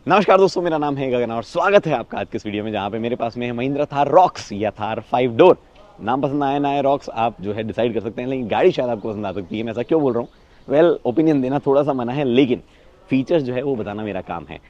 नमस्कार दोस्तों, मेरा नाम है गगन और स्वागत है आपका आज के इस वीडियो में, जहाँ पे मेरे पास में है महिंद्रा थार रॉक्स या थार 5 डोर। नाम पसंद आया ना आया रॉक्स आप जो है डिसाइड कर सकते हैं, लेकिन गाड़ी शायद आपको पसंद आ सकती है। मैं ऐसा क्यों बोल रहा हूँ? वेल, ओपिनियन देना थोड़ा सा मना है, लेकिन फीचर्स जो है वो बताना मेरा काम है।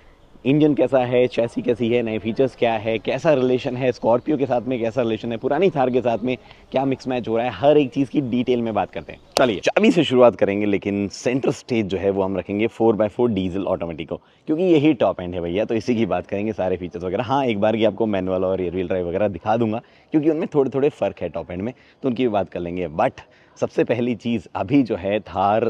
इंजन कैसा है, चैसी कैसी है, नए फीचर्स क्या है, कैसा रिलेशन है स्कॉर्पियो के साथ में, कैसा रिलेशन है पुरानी थार के साथ में, क्या मिक्स मैच हो रहा है, हर एक चीज़ की डिटेल में बात करते हैं। चलिए चाबी से शुरुआत करेंगे, लेकिन सेंटर स्टेज जो है वो हम रखेंगे 4x4 डीजल ऑटोमेटिक को, क्योंकि यही टॉप एंड है भैया। तो इसी की बात करेंगे, सारे फीचर्स वगैरह। हाँ, एक बार की आपको मैनुअल और एयर व्हील ड्राइव वगैरह दिखा दूंगा, क्योंकि उनमें थोड़े थोड़े फ़र्क है टॉप एंड में, तो उनकी भी बात कर लेंगे। बट सबसे पहली चीज़ अभी जो है थार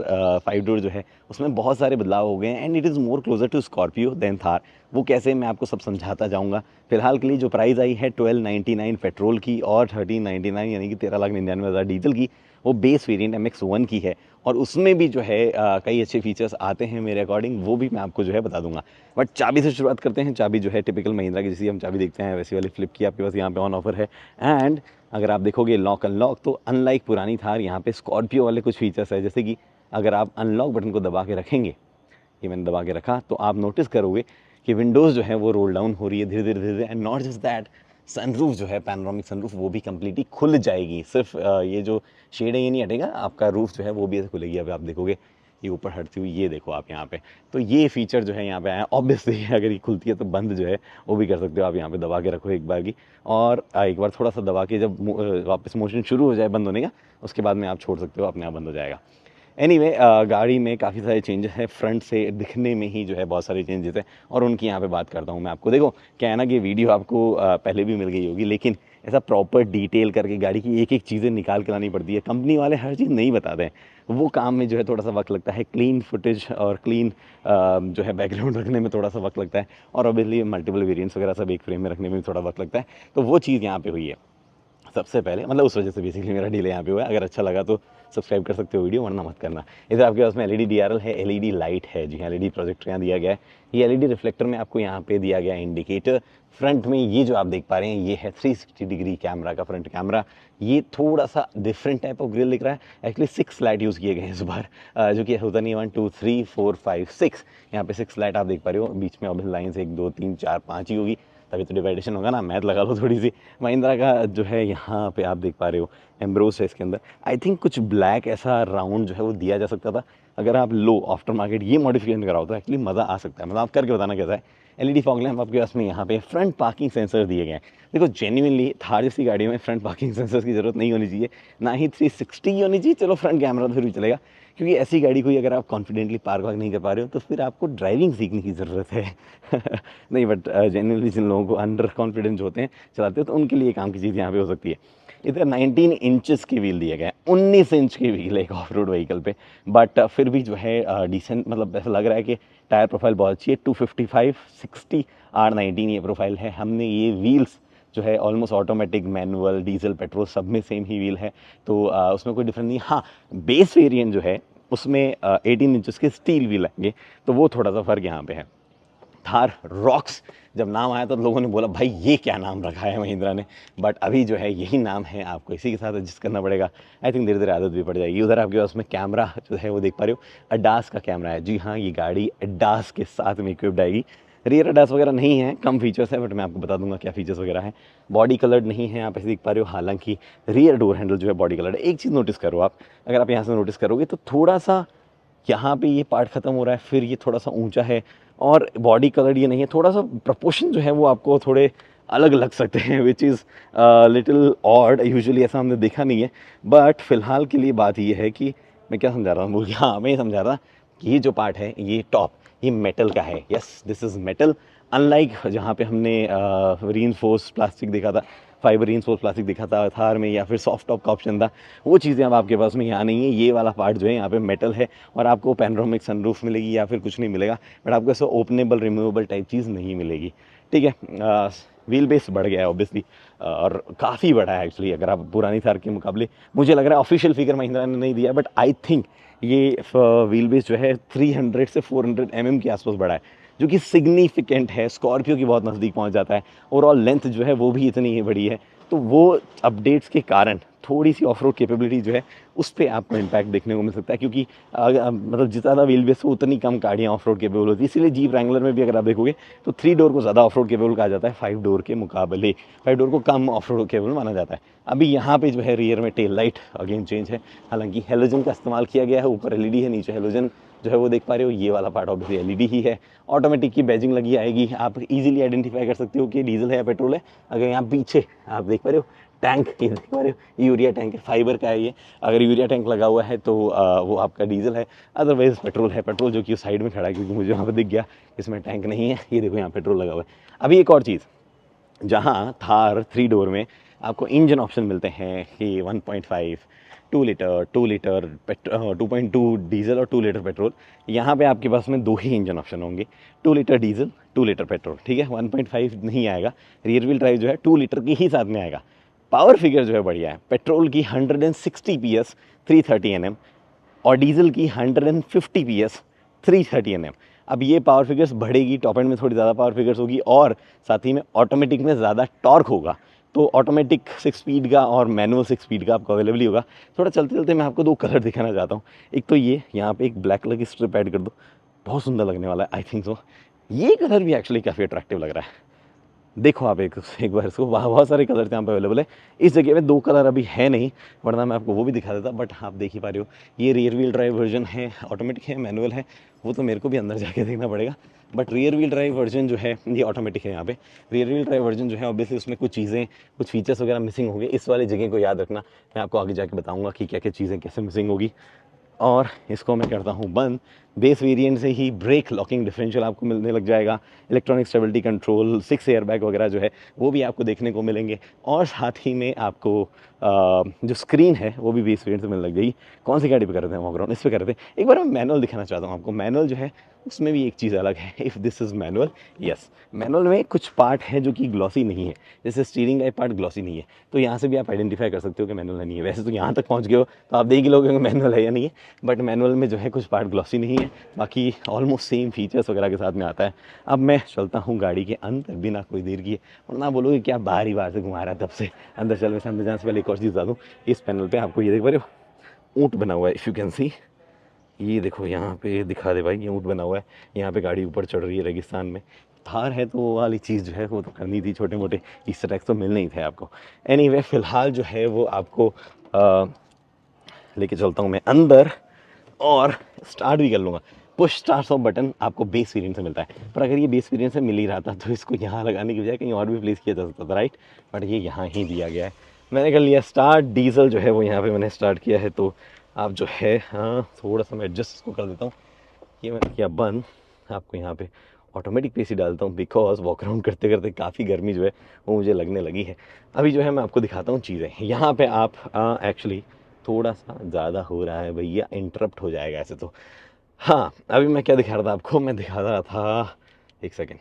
5 डोर जो है उसमें बहुत सारे बदलाव हो गए हैं, and it is more closer to Scorpio than Thar. वो कैसे, मैं आपको सब समझाता जाऊंगा। फिलहाल के लिए जो प्राइस आई है 1299 पेट्रोल की और 1399 यानी कि 13,99,000 डीजल की, वो बेस वेरिएंट MX-1 की है। और उसमें भी जो है कई अच्छे फीचर्स आते हैं मेरे अकॉर्डिंग, वो भी मैं आपको जो है बता दूंगा। बट चाबी से शुरुआत करते हैं। चाबी जो है टिपिकल महिंद्रा की, जैसी हम चाबी देखते हैं वैसी वाली फ्लिप की आपके पास यहाँ पे ऑन ऑफर है। एंड अगर आप देखोगे लॉक अनलॉक, तो अनलाइक पुरानी थार, यहाँ पे स्कॉर्पियो वाले कुछ फीचर्स है, जैसे कि अगर आप अनलॉक बटन को दबा के रखेंगे, ये मैंने दबा के रखा, तो आप नोटिस करोगे कि विंडोज़ जो है वो रोल डाउन हो रही है धीरे धीरे धीरे। And not just that, sunroof जो है पैनोरामिक सनरूफ, वो भी कम्प्लीटली खुल जाएगी। सिर्फ ये जो शेड है ये नहीं हटेगा, आपका रूफ जो है वो भी ऐसे खुलेगी। अब आप देखोगे ये ऊपर हटती हुई, ये देखो आप यहाँ पे, तो ये फीचर जो है यहाँ पे आया। ऑब्वियसली अगर ये खुलती है तो बंद जो है वो भी कर सकते हो आप, यहाँ पे दबा के रखो एक बार की, और एक बार थोड़ा सा दबा के जब वापस मोशन शुरू हो जाए बंद होने का, उसके बाद में आप छोड़ सकते हो, अपने आप बंद हो जाएगा। एनीवे गाड़ी में काफ़ी सारे चेंजेस हैं, फ्रंट से दिखने में ही जो है बहुत सारे चेंजेस हैं, और उनकी यहाँ पे बात करता हूँ मैं आपको। देखो क्या है ना कि वीडियो आपको पहले भी मिल गई होगी, लेकिन ऐसा प्रॉपर डिटेल करके गाड़ी की एक एक चीज़ें निकाल के लानी पड़ती है। कंपनी वाले हर चीज़ नहीं बताते हैं, वो काम में जो है थोड़ा सा वक्त लगता है। क्लीन फुटेज और क्लीन जो है बैकग्राउंड रखने में थोड़ा सा वक्त लगता है, और ऑब्वियसली मल्टीपल वेरिएंट्स वगैरह सब एक फ्रेम में रखने में भी थोड़ा वक्त लगता है। तो वो चीज़ यहाँ पे हुई है सबसे पहले, मतलब उस वजह से बेसिकली मेरा डिले यहाँ पे हुआ है। अगर अच्छा लगा तो सब्सक्राइब कर सकते हो वीडियो, वरना मत करना। इधर आपके पास में LED DRL है, LED लाइट है, जी हाँ, LED प्रोजेक्टर यहाँ दिया गया है। ये LED रिफ्लेक्टर में आपको यहाँ पे दिया गया है इंडिकेटर। फ्रंट में ये जो आप देख पा रहे हैं ये है 360 डिग्री कैमरा का फ्रंट कैमरा। ये थोड़ा सा डिफरेंट टाइप ऑफ ग्रिल दिख रहा है। एक्चुअली 6 लाइट यूज़ किए गए हैं इस बार, जो कि होता नहीं है 1 2 3 4 5 6। यहाँ पे 6 लाइट आप देख पा रहे हो, बीच में ऑब्वियस लाइन्स 1 2 3 4 5 ही होगी, तभी तो डिवाइडेशन होगा ना, मैथ लगा लो थोड़ी सी। महिंद्रा का जो है यहाँ पे आप देख पा रहे हो एम्ब्रोस है इसके अंदर। आई थिंक कुछ ब्लैक ऐसा राउंड जो है वो दिया जा सकता था, अगर आप लो आफ्टर मार्केट ये मॉडिफिकेशन कराओ तो एक्चुअली मज़ा आ सकता है। मतलब आप करके बताना कैसा है। LED फॉग लैंप आपके पास में यहाँ पे, फ्रंट पार्किंग सेंसर दिए गए हैं। देखो जेन्युइनली थार जैसी गाड़ियों में फ्रंट पार्किंग सेंसर की ज़रूरत नहीं होनी चाहिए, ना ही 360 होनी चाहिए। चलो फ्रंट कैमरा तो फिर भी चलेगा, क्योंकि ऐसी गाड़ी कोई अगर आप कॉन्फिडेंटली पार्क वार्क नहीं कर पा रहे हो तो फिर आपको ड्राइविंग सीखने की ज़रूरत है। नहीं, बट जेन्युइनली जिन लोगों को अंडर कॉन्फिडेंस होते हैं चलाते हो, तो उनके लिए काम की चीज़ यहाँ पे हो सकती है। इधर 19 इंचेस के व्हील दिए गए हैं, 19 इंच के व्हील एक ऑफ रोड व्हीकल पे। बट फिर भी जो है डिसेंट, मतलब ऐसा लग रहा है कि टायर प्रोफाइल बहुत अच्छी है। 255 60 R19 ये प्रोफाइल है। हमने ये व्हील्स जो है almost automatic, manual, diesel, petrol सब में सेम ही व्हील है, तो उसमें कोई डिफरेंस नहीं। हाँ, बेस वेरिएंट जो है उसमें 18 इंचेस के स्टील व्हील आएंगे, तो वो थोड़ा सा फ़र्क यहाँ पे है। थार रॉक्स जब नाम आया तो लोगों ने बोला भाई ये क्या नाम रखा है महिंद्रा ने, बट अभी जो है यही नाम है, आपको इसी के साथ एडजस्ट करना पड़ेगा। आई थिंक धीरे धीरे आदत भी पड़ जाएगी। उधर आपके पास में कैमरा जो है वो देख पा रहे हो, अडास का कैमरा है। जी हाँ, ये गाड़ी अडास के साथ में इक्विप्ड आएगी। रियर अडास वगैरह नहीं है, कम फीचर्स है, बट मैं आपको बता दूंगा क्या फीचर्स वगैरह हैं। बॉडी कलर्ड नहीं है, आप ऐसे देख पा रहे हो। हालांकि रियर डोर हैंडल जो है बॉडी कलर्ड है। एक चीज़ नोटिस करो आप, अगर आप यहाँ से नोटिस करोगे तो थोड़ा सा यहाँ पे ये पार्ट ख़त्म हो रहा है, फिर ये थोड़ा सा ऊंचा है, और बॉडी कलर ये नहीं है। थोड़ा सा प्रपोर्शन जो है वो आपको थोड़े अलग लग सकते हैं, which is little odd. Usually ऐसा हमने देखा नहीं है, बट फिलहाल के लिए बात ये है कि मैं क्या समझा रहा हूँ, हाँ मैं ये समझा रहा कि ये जो पार्ट है ये टॉप, ये मेटल का है। Yes, this is metal. Unlike जहाँ पे हमने रीइंफोर्स प्लास्टिक देखा था, फाइबर रीइंफोर्स प्लास्टिक दिखा था थार में, या फिर सॉफ्ट टॉप का ऑप्शन था, वो चीज़ें अब आपके पास में यहाँ नहीं है। ये वाला पार्ट जो है यहाँ पे मेटल है, और आपको पैनोरामिक सनरूफ मिलेगी या फिर कुछ नहीं मिलेगा, बट आपको ऐसा ओपनेबल रिमूवेबल टाइप चीज़ नहीं मिलेगी। ठीक है, व्हील बेस बढ़ गया है ऑब्वियसली, और काफ़ी बड़ा है एक्चुअली अगर आप पुरानी थार के मुकाबले। मुझे लग रहा है ऑफिशियल फिगर महिंद्रा ने नहीं दिया, बट आई थिंक ये व्हील बेस जो है 300 से 400 mm के आसपास बड़ा है, जो कि सिग्निफिकेंट है। स्कॉर्पियो की बहुत नज़दीक पहुंच जाता है। ओवरऑल लेंथ जो है वो भी इतनी ही बड़ी है, तो वो अपडेट्स के कारण थोड़ी सी ऑफ रोड कैपेबिलिटी जो है उस पर आपको इम्पैक्ट देखने को मिल सकता है, क्योंकि मतलब जितना ज़्यादा व्हील बेस हो उतनी कम गाड़ियाँ ऑफ रोड केपेबल होती है। इसीलिए जीप रैंगलर में भी अगर आप देखोगे तो 3 डोर को ज़्यादा ऑफ रोड केपेबल कहा जाता है 5 डोर के मुकाबले। 5 डोर को कम ऑफ रोड केपेबल माना जाता है। अभी यहाँ पे जो है रियर में टेल लाइट अगेन चेंज है, हालांकि हेलोजन का इस्तेमाल किया गया है, ऊपर एलईडी है, नीचे हेलोजन जो है वो देख पा रहे हो, ये वाला पार्ट ऑब्वियसली एलईडी ही है। ऑटोमेटिक की बैजिंग लगी आएगी, आप इजीली आइडेंटिफाई कर सकते हो कि डीजल है या पेट्रोल है। अगर यहाँ पीछे आप देख पा रहे हो टैंक, ये देख पा रहे हो यूरिया टैंक है, फाइबर का है ये। अगर यूरिया टैंक लगा हुआ है तो वो आपका डीजल है, अदरवाइज पेट्रोल है। पेट्रोल जो कि उस साइड में खड़ा है, क्योंकि मुझे वहाँ पर दिख गया इसमें टैंक नहीं है। ये देखो यहाँ पेट्रोल लगा हुआ है। अभी एक और चीज़, जहाँ थार 3 डोर में आपको इंजन ऑप्शन मिलते हैं कि 1.5, 2 लीटर, 2 लीटर 2.2 डीजल और 2 लीटर पेट्रोल। यहाँ पे आपके पास में 2 ही इंजन ऑप्शन होंगे, 2 लीटर डीजल, 2 लीटर पेट्रोल, ठीक है। 1.5 नहीं आएगा। रियर व्हील ड्राइव जो है 2 लीटर की ही साथ में आएगा। पावर फिगर जो है बढ़िया है, पेट्रोल की 160 PS 330 Nm और डीजल की 150 PS 330 Nm। अब ये पावर फिगर्स बढ़ेगी, टॉप एंड में थोड़ी ज़्यादा पावर फिगर्स होगी और साथ ही में ऑटोमेटिक में ज़्यादा टॉर्क होगा। तो ऑटोमेटिक 6 स्पीड का और मैनुअल 6 स्पीड का आपको अवेलेबल ही होगा। थोड़ा चलते चलते मैं आपको 2 कलर दिखाना चाहता हूँ। एक तो ये यहाँ पे एक ब्लैक कलर की स्ट्रिप ऐड कर दो, बहुत सुंदर लगने वाला है, आई थिंक सो। ये कलर भी एक्चुअली काफ़ी अट्रैक्टिव लग रहा है। देखो आप एक बार इसको, बहुत सारे कलर यहाँ पे अवेलेबल है। इस जगह पे 2 कलर अभी है नहीं, वरना मैं आपको वो भी दिखा देता, बट आप देख ही पा रहे हो ये रियर व्हील ड्राइव वर्जन है। ऑटोमेटिक है, मैनुअल है, वो तो मेरे को भी अंदर जाके देखना पड़ेगा। But rear wheel drive version जो है ये ऑटोमेटिक है। यहाँ पे रियर व्हील ड्राइव वर्जन जो है ऑब्वियसली उसमें कुछ चीज़ें, कुछ फीचर्स वगैरह मिसिंग होंगे। इस वाली जगह को याद रखना, मैं आपको आगे जाके बताऊँगा कि क्या क्या चीज़ें कैसे मिसिंग होगी। और इसको मैं करता हूँ बंद। बेस वेरिएंट से ही ब्रेक लॉकिंग डिफरेंशियल आपको मिलने लग जाएगा, इलेक्ट्रॉनिक स्टेबिलिटी कंट्रोल, 6 एयरबैग वगैरह जो है वो भी आपको देखने को मिलेंगे। और साथ ही में आपको जो स्क्रीन है वो भी बेस वेरिएंट से मिलने लग जाएगी। कौन सी गाड़ी पे कर रहे थे हम ग्राउंड, इस पे कर रहे थे। एक बार मैं मैनुअल दिखाना चाहता हूँ आपको। मैनुअल जो है उसमें भी एक चीज़ अलग है। If this is manual, yes, manual में कुछ पार्ट है जो कि ग्लॉसी नहीं है, जैसे स्टीयरिंग का पार्ट ग्लॉसी नहीं है। तो यहाँ से भी आप आइडेंटिफाई कर सकते हो कि मैनुअल नहीं है। वैसे तो यहाँ तक पहुँच गए हो तो आप देख ही लोगे कि मैनुअल है या नहीं है, बट मैनुअल में जो है कुछ पार्ट ग्लॉसी नहीं है, बाकी ऑलमोस्ट सेम फीचर्स वगैरह के साथ में आता है। अब मैं चलता हूँ गाड़ी के अंदर बिना कोई देर किए, और ना बोलोगे क्या बाहर ही बाहर से घुमा रहा है तब से। अंदर चल, वैसे अंदर जाने से पहले एक और चीज़ बता दूँ। इस पैनल पे आपको ये देख पा रहे हो ऊँट बना हुआ है, इफ़ यू कैन सी। ये देखो यहाँ पे दिखा दे भाई, ये ऊँट बना हुआ है। यहाँ पे गाड़ी ऊपर चढ़ रही है रेगिस्तान में। थार है तो वो वाली चीज़ जो है वो तो करनी थी, छोटे मोटे ईस्टर एग्स तो मिलने ही थे आपको। एनीवे फ़िलहाल जो है वो आपको लेके चलता हूँ मैं अंदर और स्टार्ट भी कर लूँगा। पुश स्टार्ट ऑफ बटन आपको बेस वेरिएंट से मिलता है, पर अगर ये बेस वेरिएंट से मिल ही रहा था तो इसको यहाँ लगाने की बजाय कहीं और भी प्लेस किया जा सकता था, राइट। बट ये यहाँ ही दिया गया है। मैंने कर लिया स्टार्ट, डीजल जो है वो यहाँ पे मैंने स्टार्ट किया है। तो आप जो है, हाँ, थोड़ा सा मैं एडजस्ट इसको कर देता हूँ। ये मैंने किया बंद। आपको यहाँ पे ऑटोमेटिक पेस ही डालता हूँ, बिकॉज वॉक अराउंड करते करते काफ़ी गर्मी जो है वो मुझे लगने लगी है। अभी जो है मैं आपको दिखाता हूँ चीज़ें। यहाँ पे आप एक्चुअली थोड़ा सा ज़्यादा हो रहा है भैया, इंटरप्ट हो जाएगा ऐसे तो। हाँ, अभी मैं क्या दिखा रहा था आपको, मैं दिखा रहा था, एक सेकेंड,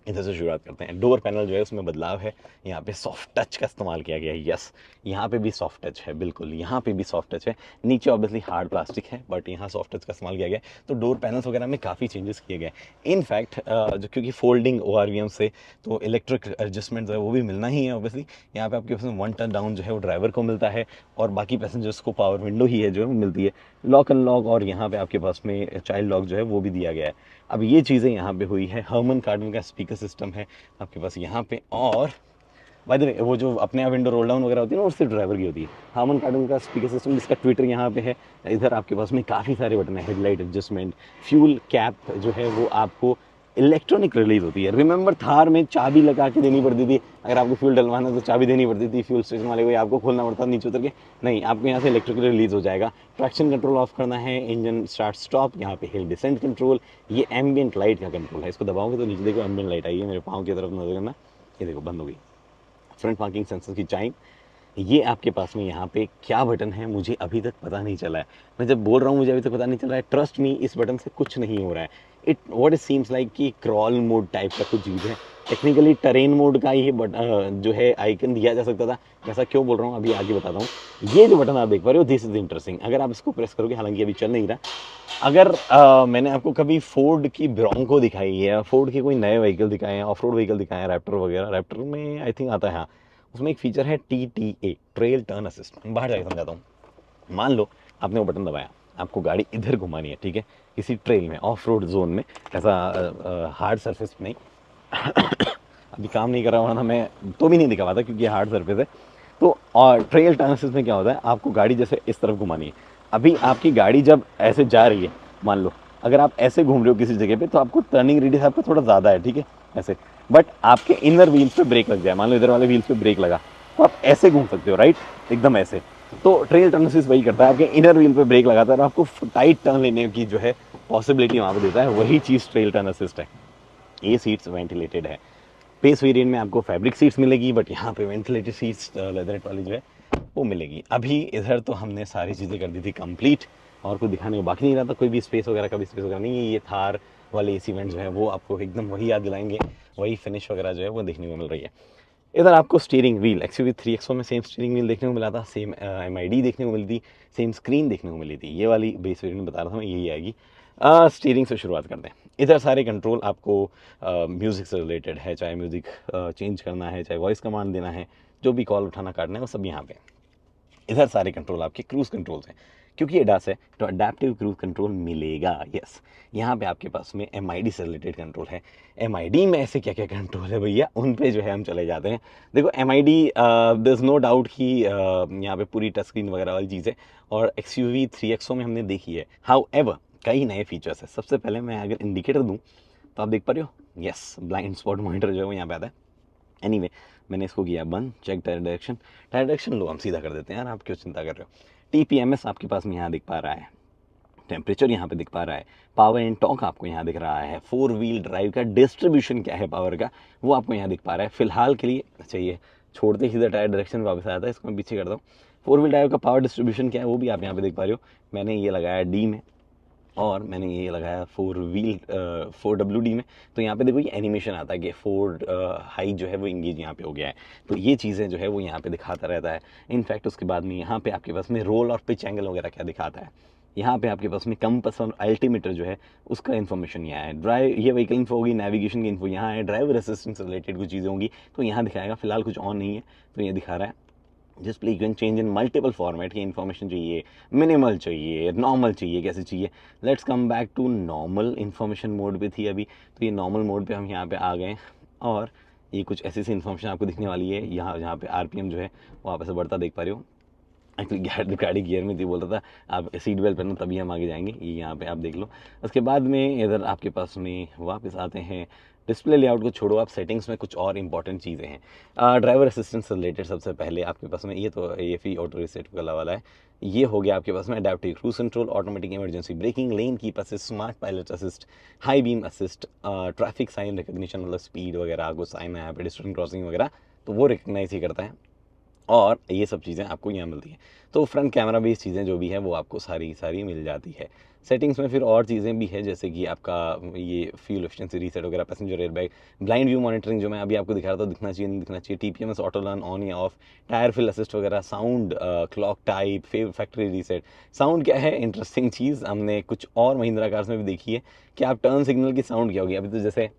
इधर से शुरुआत करते हैं। डोर पैनल जो है उसमें बदलाव है। यहाँ पे सॉफ्ट टच का इस्तेमाल किया गया है। यस, यहाँ पे भी सॉफ्ट टच है, बिल्कुल यहाँ पे भी सॉफ्ट टच है। नीचे ऑब्वियसली हार्ड प्लास्टिक है, बट यहाँ सॉफ्ट टच का इस्तेमाल किया गया है। तो डोर पैनल्स वगैरह में काफ़ी चेंजेस किए गए। इनफैक्ट जो क्योंकि फोल्डिंग ORVM से तो इलेक्ट्रिक एडजस्टमेंट जो है वो भी मिलना ही है ऑब्वियसली। यहाँ पे आपके पास 1 टर्न डाउन जो है वो ड्राइवर को मिलता है, और बाकी पैसेंजर्स को पावर विंडो ही है जो है वो मिलती है। लॉक अनलॉक, और यहाँ पे आपके पास में चाइल्ड लॉक जो है वो भी दिया गया है। अब ये चीज़ें यहाँ पे हुई है। हर्मन कार्डन का स्पीकर सिस्टम है आपके पास यहाँ पे। और बाय द वे वो जो अपने आप विंडो रोल डाउन वगैरह होती है ना, वो सिर्फ ड्राइवर की होती है। हार्मन कार्डन का स्पीकर सिस्टम, जिसका ट्विटर यहाँ पे है। इधर आपके पास में काफ़ी सारे बटन है, हेडलाइट एडजस्टमेंट, फ्यूल कैप जो है वो आपको इलेक्ट्रॉनिक रिलीज होती है। रिमेंबर थार में चाबी लगा के देनी पड़ती थी, अगर आपको फ्यूल डलवाना तो चाबी देनी पड़ती थी, फ्यूल स्टेशन वाले को आपको खोलना पड़ता था नीचे उतर के। नहीं, आपको यहाँ से इलेक्ट्रिक रिलीज हो जाएगा। ट्रैक्शन कंट्रोल ऑफ करना है, इंजन स्टार्ट स्टॉप, यहाँ पे हिल डिसेंट कंट्रोल, ये एम्बियंट लाइट का कंट्रोल है। इसको दबाओगे तो नीचे देखो एम्बियंट लाइट आई है, मेरे पाँव की तरफ नजर करना, ये देखो बंद हो गई। फ्रंट पार्किंग सेंसर की चाइम, ये आपके पास में यहाँ पे क्या बटन है मुझे अभी तक पता नहीं चला है। मैं जब बोल रहा हूँ मुझे अभी तक पता नहीं चल रहा है, ट्रस्ट मी, इस बटन से कुछ नहीं हो रहा है। इट सीम्स लाइक कि क्रॉल मोड टाइप का कुछ चीज़ है। टेक्निकली टरेन मोड का ही जो है आइकन दिया जा सकता था। ऐसा क्यों बोल रहा हूँ अभी आगे बताता हूँ। ये जो बटन आप देख पा रहे हो, दिस इज इंटरेस्टिंग। अगर आप इसको प्रेस करोगे, हालांकि अभी चल नहीं रहा। अगर मैंने आपको कभी फोर्ड की ब्रोंको दिखाई है, फोर्ड के कोई नए व्हीकल दिखाए हैं, ऑफ रोड व्हीकल दिखाए हैं, रैप्टर वगैरह, रैप्टर में आई थिंक आता है, हाँ, उसमें एक फीचर है TTA, ट्रेल टर्न असिस्ट। बाहर जाके समझाता हूँ। मान लो आपने वो बटन दबाया, आपको गाड़ी इधर घुमानी है, ठीक है, किसी ट्रेल में, ऑफ रोड जोन में, ऐसा हार्ड सरफेस नहीं। अभी काम नहीं कर रहा, वरना मैं तो भी नहीं दिखा पाता क्योंकि हार्ड सरफेस है। तो और ट्रेल टर्न असिस्ट में क्या होता है, आपको गाड़ी जैसे इस तरफ घुमानी है। अभी आपकी गाड़ी जब ऐसे जा रही है, मान लो अगर आप ऐसे घूम रहे हो किसी जगह पे, तो आपको टर्निंग रेडियस आपका थोड़ा ज़्यादा है, ठीक है, ऐसे। बट आपके इनर व्हील्स पे ब्रेक लग जाए, मान लो इधर वाले व्हील्स पे ब्रेक लगा, तो आप ऐसे घूम सकते हो, राइट, एकदम ऐसे। तो ट्रेल टर्न असिस्ट वही करता है, आपके इनर व्हील पे ब्रेक लगाता है और आपको टाइट टर्न लेने की जो है पॉसिबिलिटी वहाँ पे देता है। वही चीज़ ट्रेल टर्न असिस्ट है। ये सीट्स वेंटिलेटेड है। बेस वेरिएंट में आपको फैब्रिक सीट्स मिलेगी, बट यहाँ पे वेंटिलेटेड सीट्स लेदरेट वाली जो है वो मिलेगी। अभी इधर तो हमने सारी चीज़ें कर दी थी कंप्लीट, और कुछ दिखाने को बाकी नहीं रहा था। कोई भी स्पेस वगैरह का भी स्पेस वगैरह नहीं है। ये थार वाले एसी वेंट्स जो है वो आपको एकदम वही याद दिलाएंगे, वही फिनिश वगैरह जो है वो देखने को मिल रही है। इधर आपको स्टीयरिंग व्हील XUV 3XO में सेम स्टीयरिंग व्हील देखने को मिला था, सेम MID देखने को मिली थी, सेम स्क्रीन देखने को मिली थी। ये वाली बेस वेरिएंट बता रहा था मैं, यही आएगी। स्टीयरिंग से शुरुआत करते हैं। इधर सारे कंट्रोल आपको म्यूज़िक से रिलेटेड है, चाहे म्यूज़िक चेंज करना है, चाहे वॉइस कमांड देना है, जो भी कॉल उठाना काटना है वो सब यहाँ पे। इधर सारे कंट्रोल आपके क्रूज़ कंट्रोल्स हैं, क्योंकि एडास है तो अडेप्टिव क्रूज़ कंट्रोल मिलेगा। यस, यहाँ पे आपके पास में MID से रिलेटेड कंट्रोल है। MID में ऐसे क्या क्या कंट्रोल है भैया, उन पे जो है हम चले जाते हैं। देखो MID, there is no doubt कि यहाँ पे पूरी टच स्क्रीन वगैरह वाली चीज़ है, और XUV 3XO में हमने देखी है। हाउएवर कई नए फीचर्स है। सबसे पहले मैं अगर इंडिकेटर दूँ तो आप देख पा रहे हो, यस, ब्लाइंड स्पॉट मॉनिटर जो है वो यहाँ पे आता है। एनीवे, मैंने इसको किया बंद। चेक टायर डायरेक्शन लो, हम सीधा कर देते हैं यार, आप क्यों चिंता कर रहे हो। TPMS आपके पास में यहाँ दिख पा रहा है, टेम्परेचर यहाँ पे दिख पा रहा है, पावर एंड टॉर्क आपको यहाँ दिख रहा है, 4 व्हील ड्राइव का डिस्ट्रीब्यूशन क्या है पावर का वो आपको यहाँ दिख पा रहा है फिलहाल के लिए। अच्छा, ये छोड़ते ही सीधा टायर डायरेक्शन वापस आया था, इसको मैं पीछे करता हूँ। 4 व्हील ड्राइव का पावर डिस्ट्रीब्यूशन क्या है वो भी आप यहाँ पे देख पा रहे हो। मैंने ये लगाया D में, और मैंने ये लगाया 4WD में। तो यहाँ पे देखो ये एनिमेशन आता है कि 4 हाई जो है वो इंगेज यहाँ पे हो गया है। तो ये चीज़ें जो है वो यहाँ पे दिखाता रहता है। इनफैक्ट उसके बाद में यहाँ पे आपके पास में रोल और पिच एंगल वगैरह क्या दिखाता है। यहाँ पे आपके पास में कंपास और अल्टीमीटर जो है उसका इन्फॉर्मेशन यहाँ है। ड्राइव, ये व्हीकल इन्फो होगी, नेविगेशन की इन्फो यहाँ है, ड्राइवर असिस्टेंस से रिलेटेड कुछ चीज़ें होंगी तो यहाँ दिखाएगा। फिलहाल कुछ ऑन नहीं है तो ये दिखा रहा है। Display you can change in multiple format की इन्फॉर्मेशन चाहिए, मिनिमल चाहिए, नॉर्मल चाहिए, कैसे चाहिए। Let's come back to normal. Information mode पे थी अभी, तो ये नॉर्मल मोड पे हम यहाँ पे आ गए, और ये कुछ ऐसी इन्फॉर्मेशन आपको दिखने वाली है। यहाँ पे RPM जो है वो आप ऐसे बढ़ता देख पा रहे हो। एक्चुअली गाड़ी गियर में थी, बोल रहा था आप सीट बेल्ट पहनो तभी हम आगे जाएंगे। ये यहाँ पे आप देख लो। उसके बाद में इधर आपके पास में वापस आते हैं। डिस्प्ले लेआउट को छोड़ो, आप सेटिंग्स में कुछ और इंपॉर्टेंट चीज़ें हैं। ड्राइवर असिस्टेंट से रिलेटेड सबसे पहले आपके पास में ये तो AFE ऑटो रीसेट वाला है। ये हो गया आपके पास में adaptive cruise control, automatic emergency braking, lane keep assist, smart pilot assist, high beam assist, traffic sign recognition, मतलब स्पीड वगैरह आपको साइन है, पेडेस्ट्रियन क्रॉसिंग वगैरह तो वो रिकग्नाइज ही करता है, और ये सब चीज़ें आपको यहाँ मिलती हैं। तो फ्रंट कैमरा बेस्ड चीज़ें जो भी हैं वो आपको सारी मिल जाती है। सेटिंग्स में फिर और चीज़ें भी है, जैसे कि आपका ये फ्यूल एफिशिएंसी रीसेट वगैरह, passenger airbag, blind view monitoring जो मैं अभी आपको दिखा रहा था, दिखना चाहिए नहीं दिखना चाहिए, TPMS ऑटो लर्न ऑन या ऑफ, टायर फिल असिस्ट वगैरह, sound, clock type, factory reset. Sound क्या है, इंटरेस्टिंग चीज़ हमने कुछ और महिंद्रा कार्स में भी देखी है कि आप टर्न सिग्नल की साउंड क्या होगी। अभी तो जैसे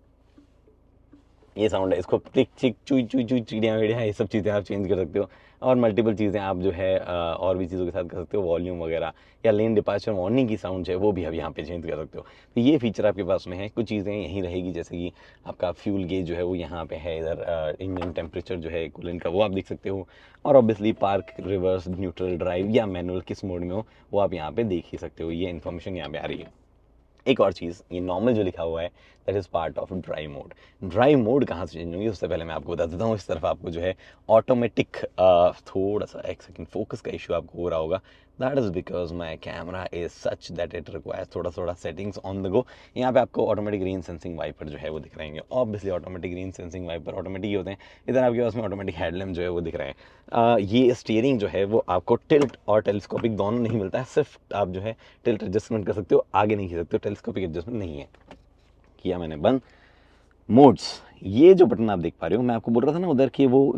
ये साउंड है, इसको टिक चिक चुई चुई चुई चिड़िया विड़िया, ये सब चीज़ें आप चेंज कर सकते हो। और मल्टीपल चीज़ें आप जो है और भी चीज़ों के साथ कर सकते हो, वॉल्यूम वगैरह या लेन डिपार्चर वार्निंग की साउंड है वो भी आप यहाँ पे चेंज कर सकते हो। तो ये फीचर आपके पास में है। कुछ चीज़ें यहीं रहेगी, जैसे कि आपका फ्यूल गेज जो है वो यहाँ पे है। इधर इंजन टेम्परेचर जो है कूलेंट का वो आप देख सकते हो, और obviously park, reverse, neutral drive या मैनुअल किस मोड में हो वो आप यहाँ पे देख ही सकते हो। ये इन्फॉर्मेशन यहाँ पे आ रही है। एक और चीज़, ये नॉर्मल जो लिखा हुआ है that is part of drive mode. Drive mode कहाँ से चेंज होंगी उससे पहले मैं आपको बता देता हूँ। इस तरफ आपको जो है ऑटोमेटिक, थोड़ा सा एक सेकंड फोकस का इशू आपको हो रहा होगा, that is because my camera is such that it requires थोड़ा सेटिंग्स ऑन द गो। यहाँ पे आपको ऑटोमेटिक रेन सेंसिंग वाइपर जो है वो दिख रहेंगे। Obviously automatic rain sensing wiper automatic ही होते हैं। इधर आपके पास में ऑटोमेटिक हेडलैम्प जो है वो दिख रहे हैं। ये स्टीयरिंग जो है वो आपको टिल्ट और टेलीस्कोपिक दोनों नहीं मिलता है, सिर्फ आप जो है टिल्ट एडजस्टमेंट कर सकते हो, आगे नहीं कर सकते हो, टेलीस्कोपिक एडजस्टमेंट नहीं है। किया मैंने बंद। मोड्स, ये जो बटन आप देख पा रहे हो, मैं आपको बोल रहा था ना उधर कि वो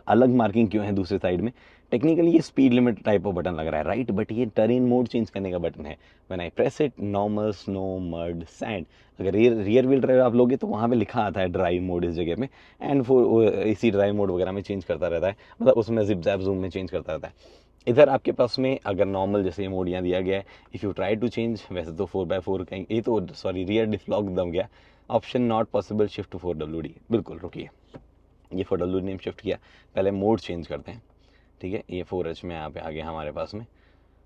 अलग मार्किंग क्यों है दूसरे साइड में। टेक्निकली ये speed limit type off button लग रहा है, राइट, बट ये टर्रेन मोड चेंज करने का बटन है। When I press it, normal, snow, mud, sand, अगर रियर व्हील ड्राइव आप लोगे तो वहाँ पे लिखा आता है ड्राइव मोड इस जगह में, एंड इसी ड्राइव मोड वगैरह में चेंज करता रहता है, मतलब उसमें जिप जैप जूम में चेंज करता रहता है। इधर आपके पास में अगर नॉर्मल जैसे ये मोड यहाँ दिया गया है, if you try to change, वैसे तो 4x4 का ये तो सॉरी रियर डिफ्लॉग दम गया, option not possible, shift to 4WD, बिल्कुल रुकिए, ये 4WD ने शिफ्ट किया, पहले मोड चेंज करते हैं, ठीक है। ये 4H में यहाँ पे आ गया हमारे पास में,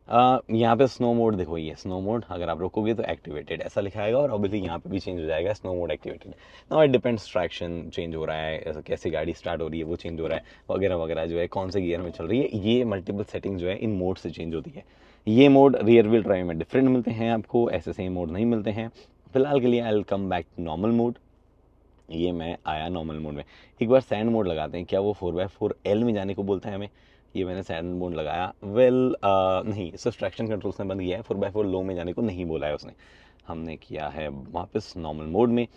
यहाँ पे स्नो मोड देखो, ये स्नो मोड अगर आप रोकोगे तो एक्टिवेटेड ऐसा लिखा आएगा, और ऑब्वियसली यहाँ पे भी चेंज हो जाएगा snow mode activated. Now it depends, traction change हो रहा है, कैसे गाड़ी स्टार्ट हो रही है वो चेंज हो रहा है, वगैरह वगैरह जो है, कौन से गियर में चल रही है, ये मल्टीपल सेटिंग जो है इन मोड से चेंज होती है। ये मोड रियर व्हील ड्राइव में डिफरेंट मिलते हैं आपको, ऐसे सेम मोड नहीं मिलते हैं। फिलहाल के लिए I will come back to normal mode. ये मैं आया नॉर्मल मोड में, एक बार सैंड मोड लगाते हैं, क्या वो 4x4L में जाने को बोलता है हमें? ये मैंने सैंड मोड लगाया, नहीं, सिर्फ ट्रैक्शन कंट्रोल से बंद किया है, 4x4 लो में जाने को नहीं बोला है उसने। हमने किया है वापस नॉर्मल मोड में।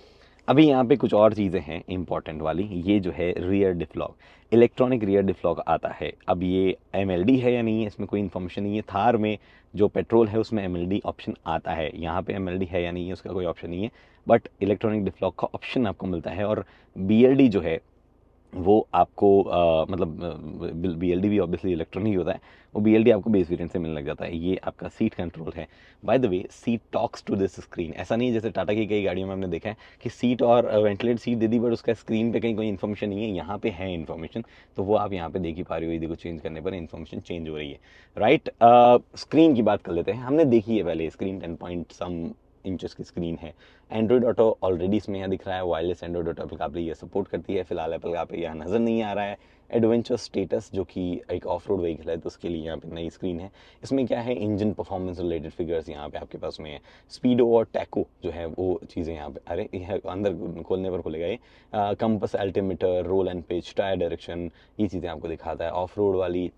अभी यहाँ पे कुछ और चीज़ें हैं इंपॉर्टेंट वाली, ये जो है रियर डिफ्लॉग, इलेक्ट्रॉनिक रियर डिफ्लॉग आता है। अब ये MLD है या नहीं है इसमें कोई इन्फॉर्मेशन नहीं है। थार में जो पेट्रोल है उसमें MLD ऑप्शन आता है, यहाँ पे MLD है या नहीं है उसका कोई ऑप्शन नहीं है, बट इलेक्ट्रॉनिक डिफ्लॉग का ऑप्शन आपको मिलता है। और BLD जो है वो आपको मतलब BLD भी ऑब्वियसली इलेक्ट्रॉनिक ही होता है, वो BLD आपको बेस वेरिएंट से मिलने लग जाता है। ये आपका सीट कंट्रोल है। By the way, seat talks to this screen, ऐसा नहीं है जैसे टाटा की कई गाड़ियों में हमने देखा है कि सीट और ventilate seat they the, but उसका स्क्रीन पे कहीं कोई इन्फॉर्मेशन नहीं है। यहाँ पे है इन्फॉर्मेशन, तो वो आप यहाँ पे देख ही पा रही हो, देखो चेंज करने पर इन्फॉर्मेशन चेंज हो रही है, राइट। स्क्रीन की बात कर लेते हैं, हमने देखी है पहले स्क्रीन 10 पॉइंट सम इंचेस की स्क्रीन है। एंड्रॉइड ऑटो ऑलरेडी इसमें यहाँ दिख रहा है, wireless Android auto Apple CarPlay ये सपोर्ट करती है। फिलहाल एप्पल कारप्ले यहाँ नज़र नहीं आ रहा है। एडवेंचर स्टेटस जो कि एक ऑफ रोड व्हीकल है, तो उसके लिए यहाँ पे नई स्क्रीन है। इसमें क्या है, इंजन परफॉर्मेंस रिलेटेड फिगर्स यहाँ पे आपके पास में है। स्पीडो और टैको जो है वो चीज़ें यहाँ पे, अरे ये अंदर खोलने पर खुलेगा ये। Compass, altimeter, roll and pitch, tyre direction, ये चीज़ें आपको दिखाता है। ऑफ रोड वाली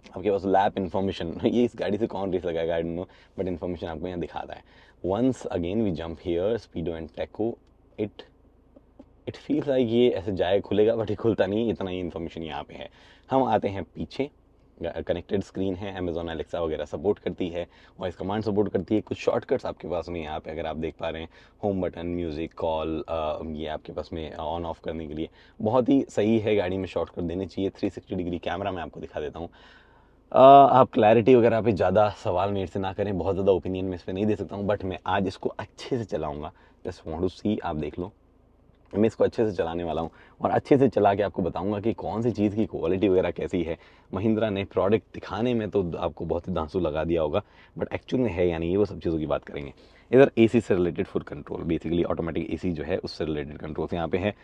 आपके पास लैप इन्फॉर्मेशन, ये इस गाड़ी से कौन रेस लगाएगा I don't know, but information आपको यहाँ दिखाता है। Once again we jump here, speedo and tacho, it feels like ये ऐसे जाए खुलेगा, बट ये खुलता नहीं, इतना ही इन्फॉर्मेशन यहाँ पे है। हम आते हैं पीछे, कनेक्टेड स्क्रीन है, अमेजॉन एलेक्सा वगैरह सपोर्ट करती है, वॉइस कमांड सपोर्ट करती है। कुछ शॉर्टकट्स आपके पास में यहाँ पे अगर आप देख पा रहे हैं, होम बटन, म्यूज़िक, कॉल, ये आपके पास में ऑन ऑफ करने के लिए बहुत ही सही है, गाड़ी में शॉर्टकट देने चाहिए। 360 डिग्री कैमरा मैं आपको दिखा देता हूँ। आप क्लैरिटी वगैरह पे ज़्यादा सवाल मेरे से ना करें, बहुत ज़्यादा ओपिनियन मैं इस पर नहीं दे सकता हूँ, बट मैं आज इसको अच्छे से चलाऊँगा। जस्ट वांट टू सी, आप देख लो, मैं इसको अच्छे से चलाने वाला हूँ और अच्छे से चला के आपको बताऊंगा कि कौन सी चीज़ की क्वालिटी वगैरह कैसी है। महिंद्रा ने प्रोडक्ट दिखाने में तो आपको बहुत ही दांसू लगा दिया होगा, बट एक्चुअल में है या नहीं, ये वो सब चीज़ों की बात करेंगे। इधर AC से related full control, basically automatic AC जो है उससे रिलेटेड कंट्रोल्स यहाँ पे है।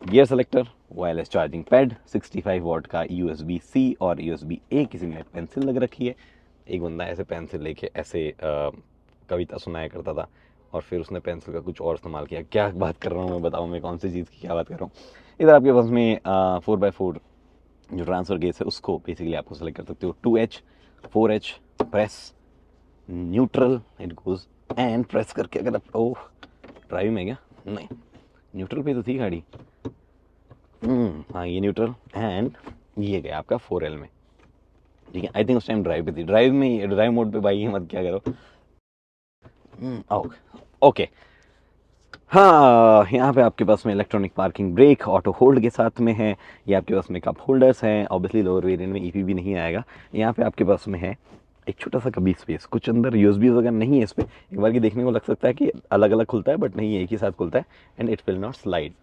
Gear selector, wireless charging pad, 65 what का USB-C और USB-A, किसी ने पेंसिल लग रखी है। एक बंदा ऐसे पेंसिल लेके ऐसे कविता सुनाया करता था और फिर उसने पेंसिल का कुछ और इस्तेमाल किया। क्या बात कर रहा हूँ मैं, बताऊँ मैं कौन सी चीज़ की क्या बात कर रहा हूँ। इधर आपके पास में 4x4 जो ट्रांसफर केस है उसको बेसिकली आपको सेलेक्ट कर सकते हो। 2H, 4H, press, neutral, it goes and press करके अगर आप, ओह ड्राइव में क्या, नहीं न्यूट्रल पे तो थी गाड़ी, हाँ ये न्यूट्रल, एंड ये गया आपका 4L में, ठीक है। आई थिंक उस टाइम ड्राइव पे थी, ड्राइव में, ड्राइव मोड पे भाई मत क्या करो। ओके, हाँ यहाँ पे आपके पास में electronic parking brake auto hold के साथ में है। ये आपके पास में कप होल्डर्स हैं, ऑब्वियसली लोअर वेरिएंट में EP भी नहीं आएगा। यहाँ पे आपके पास में है एक छोटा सा कभी स्पेस, कुछ अंदर USB वगैरह नहीं है इस पर। एक बार की देखने को लग सकता है कि अलग अलग खुलता है, बट नहीं, एक ही साथ खुलता है and it will not slide,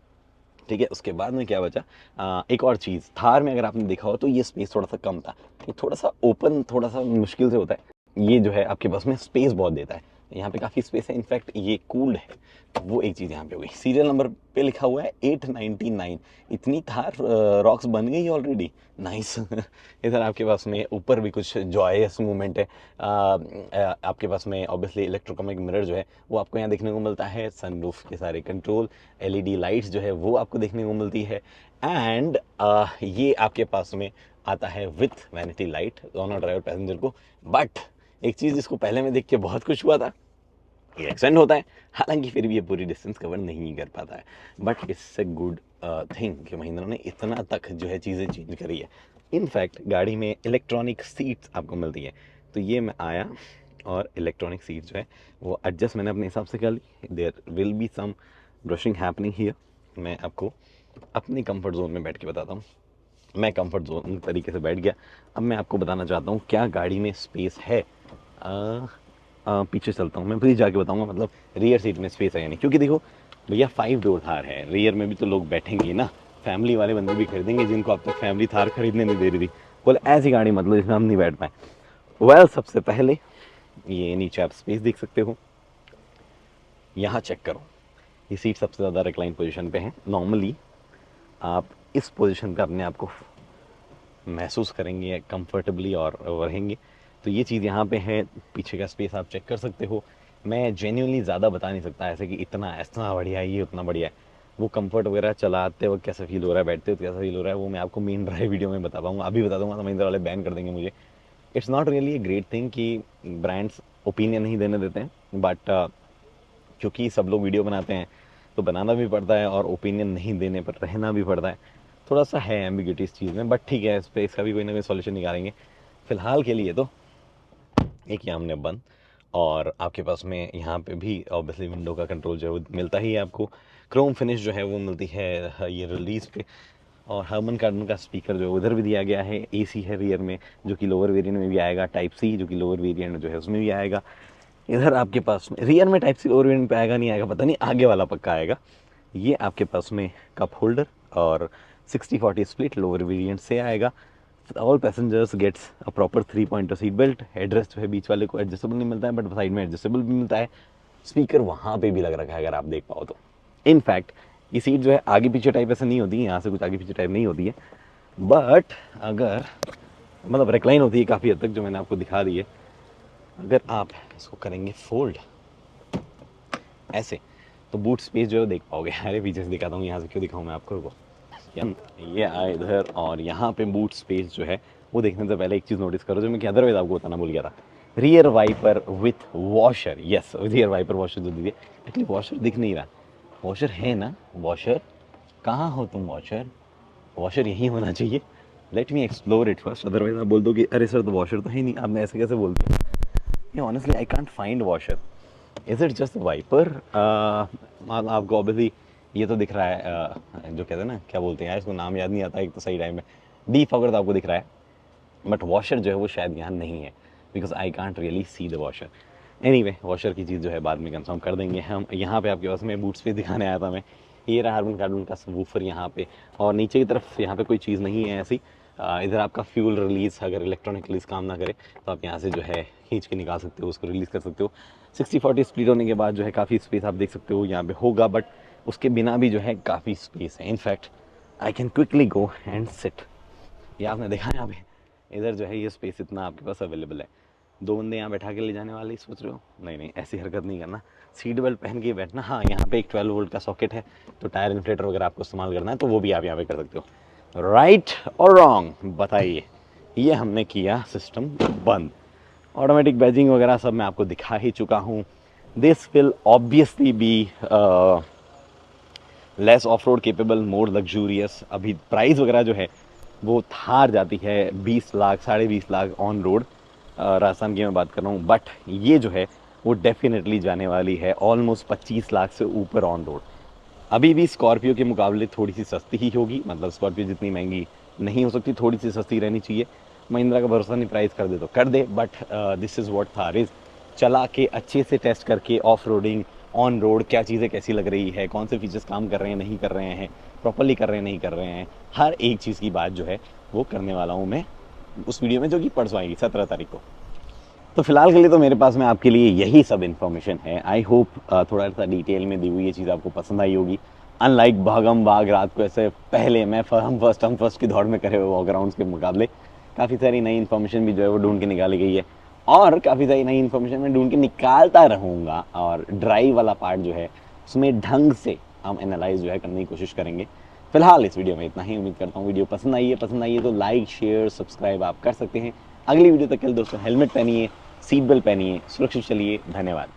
ठीक है। उसके बाद में क्या बचा, एक और चीज़, थार में अगर आपने देखा हो तो ये स्पेस थोड़ा सा कम था, ये थोड़ा सा ओपन, थोड़ा सा मुश्किल से होता है। ये जो है आपके पास में स्पेस बहुत देता है, यहाँ पे काफ़ी स्पेस है, इनफैक्ट ये कूल्ड है, तो वो एक चीज़ यहाँ पे हो गई। सीरियल नंबर पे लिखा हुआ है 899, इतनी थार रॉक्स बन गई ऑलरेडी, नाइस। इधर आपके पास में ऊपर भी कुछ जॉयस मूवमेंट है। आपके पास में ऑब्वियसली इलेक्ट्रोकॉमिक मिरर जो है वो आपको यहाँ देखने को मिलता है। सनरूफ के सारे कंट्रोल, LED लाइट्स जो है वो आपको देखने को मिलती है, एंड ये आपके पास में आता है विथ वैनिटी लाइट दोनों ड्राइवर पैसेंजर को। बट एक चीज़ जिसको पहले में देख के बहुत खुश हुआ था, ये एक्सटेंड होता है, हालांकि फिर भी ये पूरी डिस्टेंस कवर नहीं कर पाता है, but it's a good thing कि महिंद्रा ने इतना तक जो है चीज़ें चेंज करी है। इनफैक्ट गाड़ी में इलेक्ट्रॉनिक सीट्स आपको मिलती है। तो ये मैं आया और इलेक्ट्रॉनिक सीट जो है वो एडजस्ट मैंने अपने हिसाब से कर ली। There will be some brushing happening here. मैं आपको अपने कंफर्ट जोन में बैठ के बताता हूँ। मैं कंफर्ट जोन तरीके से बैठ गया। अब मैं आपको बताना चाहता हूँ क्या गाड़ी में स्पेस है। पीछे चलता हूँ, मैं फिर जाके बताऊँगा मतलब रियर सीट में स्पेस है या नहीं। क्योंकि देखो भैया 5 डोर थार है, रियर में भी तो लोग बैठेंगे ना, फैमिली वाले बंदे भी खरीदेंगे जिनको अब तक फैमिली थार खरीदने नहीं दे रही थी। बोले ऐसी गाड़ी मतलब जिसमें हम नहीं बैठ पाए। वेल सबसे पहले ये नीचे आप स्पेस देख सकते हो, यहाँ चेक करो। ये सीट सबसे ज़्यादा रिक्लाइन पोजीशन पे है। नॉर्मली आप इस पोजीशन पे अपने आप को महसूस करेंगे कंफर्टेबली और रहेंगे। तो ये चीज़ यहाँ पे है। पीछे का स्पेस आप चेक कर सकते हो। मैं जेन्युइनली ज़्यादा बता नहीं सकता ऐसे कि इतना बढ़िया है, ये उतना बढ़िया है। वो कंफर्ट वगैरह चलाते वक्त कैसा फील हो रहा है, बैठते वक्त कैसा फील हो रहा है, वो मैं आपको मेन ड्राइव वीडियो में बता पाऊँगा। अभी बता दूँगा तो महिंद्रा वाले बैन कर देंगे मुझे। It's not really a great thing कि ब्रांड्स ओपिनियन नहीं देने देते हैं, बट क्योंकि सब लोग वीडियो बनाते हैं तो बनाना भी पड़ता है और ओपिनियन नहीं देने पर रहना भी पड़ता है। थोड़ा सा है एम्बिग्यूटी इस चीज़ में, बट ठीक है, इस पर इसका भी कोई ना कोई सॉल्यूशन निकालेंगे। फिलहाल के लिए तो एक ये हमने बंद। और आपके पास में यहाँ पे भी ऑब्वियसली विंडो का कंट्रोल जो है वो मिलता ही है आपको। क्रोम फिनिश जो है वो मिलती है ये रिलीज पे। और हर्मन कार्डन का स्पीकर जो है उधर भी दिया गया है। एसी है रियर में जो कि लोअर वेरिएंट में भी आएगा। टाइप सी जो कि लोअर वेरिएंट जो है उसमें भी आएगा। इधर आपके पास में रियर में टाइप सी लोअर वेरिएंट पे आएगा नहीं आएगा पता नहीं, आगे वाला पक्का आएगा। ये आपके पास में कप होल्डर और 60-40 स्प्लिट लोअर वेरिएंट से आएगा। All passengers gets a proper 3 pointer seat belt. Headrest जो है बीच वाले को एडजस्टेबल नहीं मिलता है, बट साइड में एडजस्टेबल भी मिलता है। स्पीकर वहाँ पे भी लग रखा है अगर आप देख पाओ तो। इनफैक्ट ये सीट जो है आगे पीछे टाइप ऐसा नहीं होती है, यहाँ से कुछ आगे पीछे टाइप नहीं होती है, बट अगर मतलब रिक्लाइन होती है काफ़ी हद तक, जो मैंने आपको दिखा दी है। अगर आप इसको करेंगे फोल्ड ऐसे तो बूट स्पेस जो है देख पाओगे। अरे पीछे से दिखाता हूँ, यहाँ से क्यों दिखाऊँ मैं आपको को। ये आए इधर और यहाँ पे बूट स्पेस जो है वो देखने से पहले एक चीज़ नोटिस करो जो मैं अदरवाइज आपको बताना भूल गया था। Rear wiper with washer. Yes, rear wiper washer जो दीजिए। एक्चुअली वॉशर दिख नहीं रहा। वॉशर है ना, वॉशर कहाँ हो तुम वॉशर? वॉशर यहीं होना चाहिए। Let me explore it first, otherwise आप बोल दो कि अरे सर तो वॉशर तो है नहीं, आपने ऐसे कैसे बोल दिया। ये honestly I can't find washer. Is it just wiper? आपको ऑब्वियसली ये तो दिख रहा है जो कहते हैं ना, क्या बोलते हैं इसको, नाम याद नहीं आता एक तो सही टाइम में। डीफॉगर तो आपको दिख रहा है, बट वॉशर जो है वो शायद यहाँ नहीं है, because I can't really see the washer. Anyway washer की चीज़ जो है बाद में कंफर्म कर देंगे हम। यहाँ पे आपके पास में बूट स्पेस दिखाने आया था मैं। ये रहा हार्मन कार्डन का सबवूफर यहाँ पे, और नीचे की तरफ यहाँ पे कोई चीज़ नहीं है ऐसी। इधर आपका फ्यूल रिलीज़, अगर इलेक्ट्रॉनिक रिलीज़ काम ना करे तो आप यहाँ से जो है खींच के निकाल सकते हो, उसको रिलीज़ कर सकते हो। 60-40 स्प्लिट होने के बाद जो है काफ़ी स्पेस आप देख सकते हो यहाँ पे होगा, बट उसके बिना भी जो है काफ़ी स्पेस है। In fact I can quickly go and sit. ये आपने देखा यहाँ पे, इधर जो है ये स्पेस इतना आपके पास अवेलेबल है। 2 बंदे यहाँ बैठा के ले जाने वाले सोच रहे हो? नहीं नहीं, ऐसी हरकत नहीं करना। सीट बेल्ट पहन के बैठना। हाँ, यहाँ पे एक 12 वोल्ट का सॉकेट है, तो टायर इन्फ्लेटर वगैरह आपको इस्तेमाल करना है तो वो भी आप यहाँ पे कर सकते हो। राइट और रॉन्ग बताइए। ये हमने किया सिस्टम बंद। ऑटोमेटिक बैजिंग वगैरह सब मैं आपको दिखा ही चुका हूँ। This will obviously be less of road capable, more luxurious. अभी प्राइस वगैरह जो है वो थार जाती है 20 लाख 20.5 लाख ऑन रोड, राजस्थान की मैं बात कर रहा हूँ, बट ये जो है वो डेफिनेटली जाने वाली है ऑलमोस्ट 25 लाख से ऊपर ऑन रोड। अभी भी स्कॉर्पियो के मुकाबले थोड़ी सी सस्ती ही होगी, मतलब स्कॉर्पियो जितनी महंगी नहीं हो सकती, थोड़ी सी सस्ती रहनी चाहिए। महिंद्रा का भरोसा नहीं, प्राइस कर दे तो कर दे, but this is what there is. चला के अच्छे से टेस्ट करके ऑफ रोडिंग ऑन रोड क्या चीज़ें कैसी लग रही है, कौन से फीचर्स काम कर रहे हैं नहीं कर रहे हैं, प्रॉपरली कर रहे हैं नहीं कर रहे हैं, हर एक चीज़ की बात जो है वो करने वाला हूँ मैं उस वीडियो में, जो कि परसों आएगी 17 तारीख को। तो फिलहाल के लिए तो मेरे पास में आपके लिए यही सब इन्फॉर्मेशन है। आई होप थोड़ा सा डिटेल में दी हुई ये चीज़ आपको पसंद आई होगी। अनलाइक भागम भाग रात को ऐसे पहले मैं हम फर्स्ट की दौड़ में करे हुए वॉकअराउंड्स के मुकाबले काफ़ी सारी नई इन्फॉर्मेशन भी जो है वो ढूंढ के निकाली गई है, और काफ़ी सारी नई इन्फॉर्मेशन मैं ढूंढ के निकालता रहूँगा। और ड्राइव वाला पार्ट जो है उसमें ढंग से हम एनालाइज जो है करने की कोशिश करेंगे। फिलहाल इस वीडियो में इतना ही। उम्मीद करता हूँ वीडियो पसंद आई है तो लाइक शेयर सब्सक्राइब आप कर सकते हैं। अगली वीडियो तक के लिए दोस्तों हेलमेट पहनिए, सीट बेल्ट पहनिए, सुरक्षित चलिए। धन्यवाद।